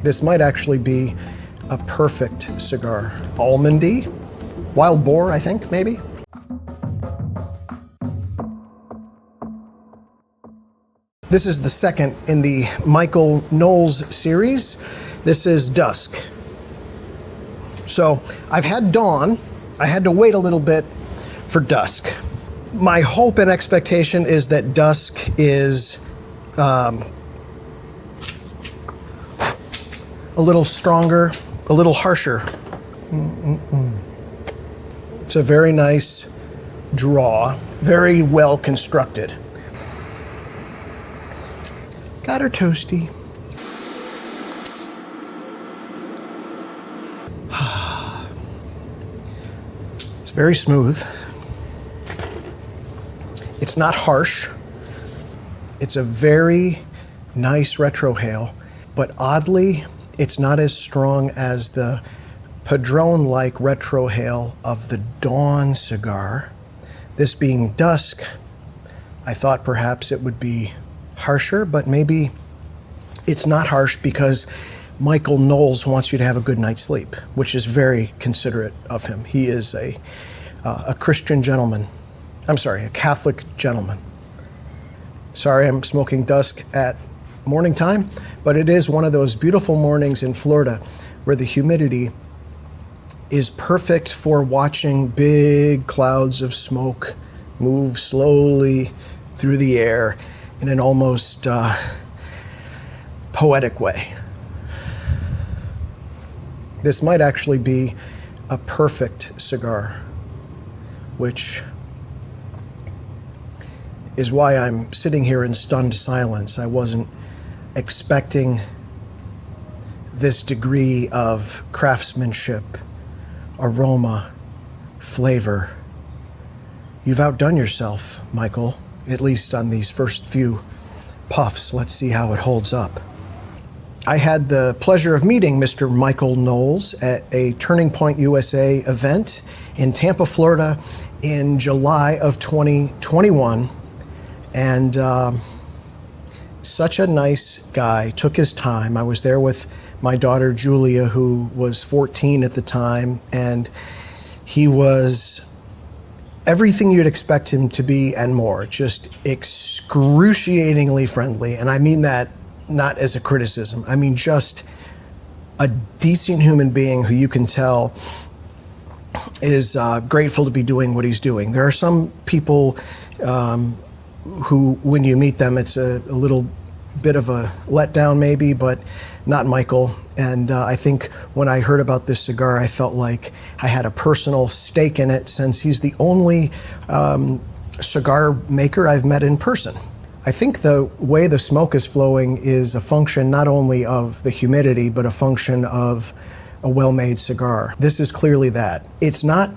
This might actually be a perfect cigar. Almondy, wild boar, I think, maybe. This is the second in the Michael Knowles series. This is Dusk. So I've had Dawn. I had to wait a little bit for Dusk. My hope and expectation is that Dusk is a little stronger, a little harsher. It's a very nice draw, very well constructed. Got her toasty. It's very smooth. It's not harsh. It's a very nice retrohale, but oddly, it's not as strong as the Padron-like retrohale of the Dawn cigar. This being Dusk, I thought perhaps it would be harsher, but maybe it's not harsh because Michael Knowles wants you to have a good night's sleep, which is very considerate of him. He is a Christian gentleman. I'm sorry, a Catholic gentleman. Sorry, I'm smoking Dusk at morning time, but it is one of those beautiful mornings in Florida where the humidity is perfect for watching big clouds of smoke move slowly through the air in an almost poetic way. This might actually be a perfect cigar, which is why I'm sitting here in stunned silence. I wasn't expecting this degree of craftsmanship, aroma, flavor. You've outdone yourself, Michael, at least on these first few puffs. Let's see how it holds up. I had the pleasure of meeting Mr. Michael Knowles at a Turning Point USA event in Tampa, Florida in July of 2021. And such a nice guy, took his time. I was there with my daughter Julia, who was 14 at the time, and he was everything you'd expect him to be and more, just excruciatingly friendly. And I mean that not as a criticism. I mean just a decent human being who you can tell is grateful to be doing what he's doing. There are some people who, when you meet them, it's a little bit of a letdown maybe, but not Michael. And I think when I heard about this cigar, I felt like I had a personal stake in it, since he's the only cigar maker I've met in person. I think the way the smoke is flowing is a function not only of the humidity, but a function of a well-made cigar. This is clearly that. It's not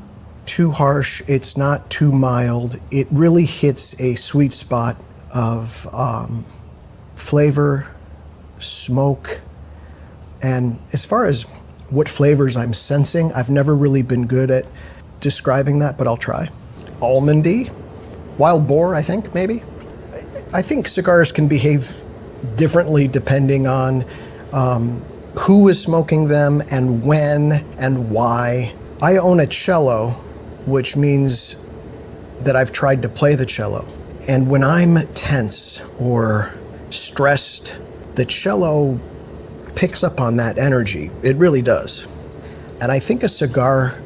too harsh, it's not too mild. It really hits a sweet spot of flavor, smoke, and as far as what flavors I'm sensing, I've never really been good at describing that, but I'll try. Almondy, wild boar, I think, maybe. I think cigars can behave differently depending on who is smoking them and when and why. I own a cello, which means that I've tried to play the cello. And when I'm tense or stressed, the cello picks up on that energy. It really does. And I think a cigar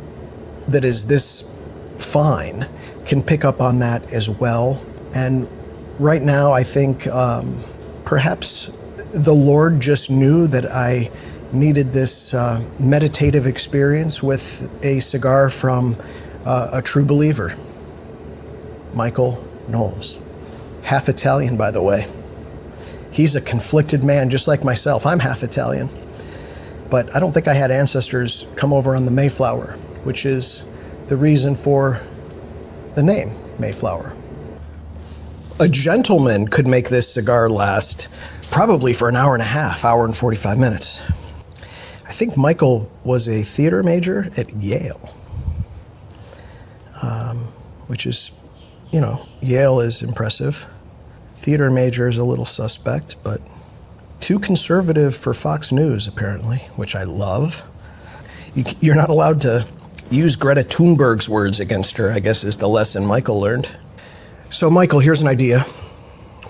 that is this fine can pick up on that as well. And right now, I think perhaps the Lord just knew that I needed this meditative experience with a cigar from a true believer, Michael Knowles. Half Italian, by the way. He's a conflicted man, just like myself. I'm half Italian. But I don't think I had ancestors come over on the Mayflower, which is the reason for the name Mayflower. A gentleman could make this cigar last probably for an hour and a half, hour and 45 minutes. I think Michael was a theater major at Yale, which is, you know, Yale is impressive. Theater major is a little suspect, but too conservative for Fox News, apparently, which I love. You're not allowed to use Greta Thunberg's words against her, I guess is the lesson Michael learned. So, Michael, here's an idea.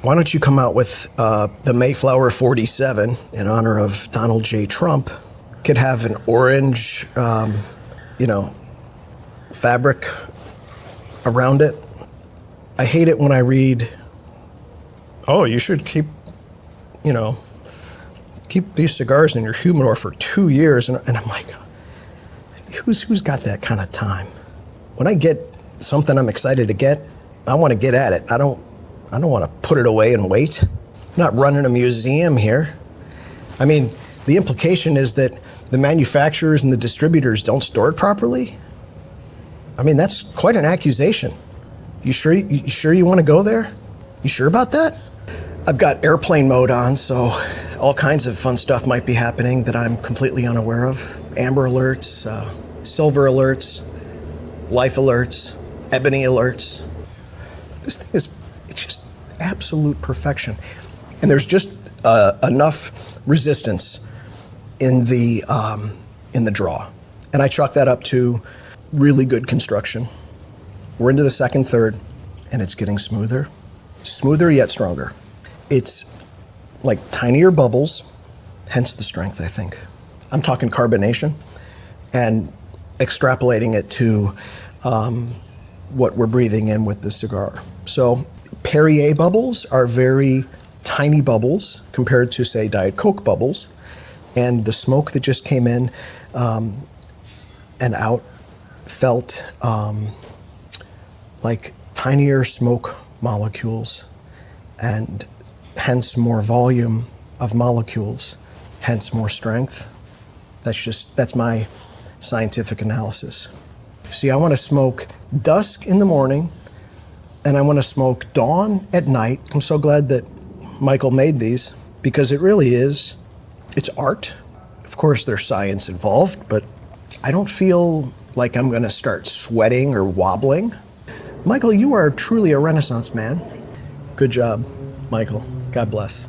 Why don't you come out with the Mayflower 47 in honor of Donald J. Trump? Could have an orange, fabric around it. I hate it when I read, oh, you should keep these cigars in your humidor for 2 years. And I'm like, who's got that kind of time? When I get something I'm excited to get, I want to get at it. I don't want to put it away and wait. I'm not running a museum here. I mean, the implication is that the manufacturers and the distributors don't store it properly. I mean, that's quite an accusation. You sure you want to go there? You sure about that? I've got airplane mode on, so all kinds of fun stuff might be happening that I'm completely unaware of. Amber alerts, silver alerts, life alerts, ebony alerts. This thing it's just absolute perfection. And there's just enough resistance in the draw. And I chalk that up to really good construction. We're into the second third, and it's getting smoother yet stronger. It's like tinier bubbles, hence the strength, I think. I'm talking carbonation and extrapolating it to what we're breathing in with the cigar. So Perrier bubbles are very tiny bubbles compared to, say, Diet Coke bubbles. And the smoke that just came in and out felt like tinier smoke molecules, and hence more volume of molecules, hence more strength. That's my scientific analysis. See, I want to smoke dusk in the morning, and I want to smoke dawn at night. I'm so glad that Michael made these, because it really is, it's art. Of course, there's science involved, but I don't feel like I'm going to start sweating or wobbling. Michael, you are truly a Renaissance man. Good job, Michael. God bless.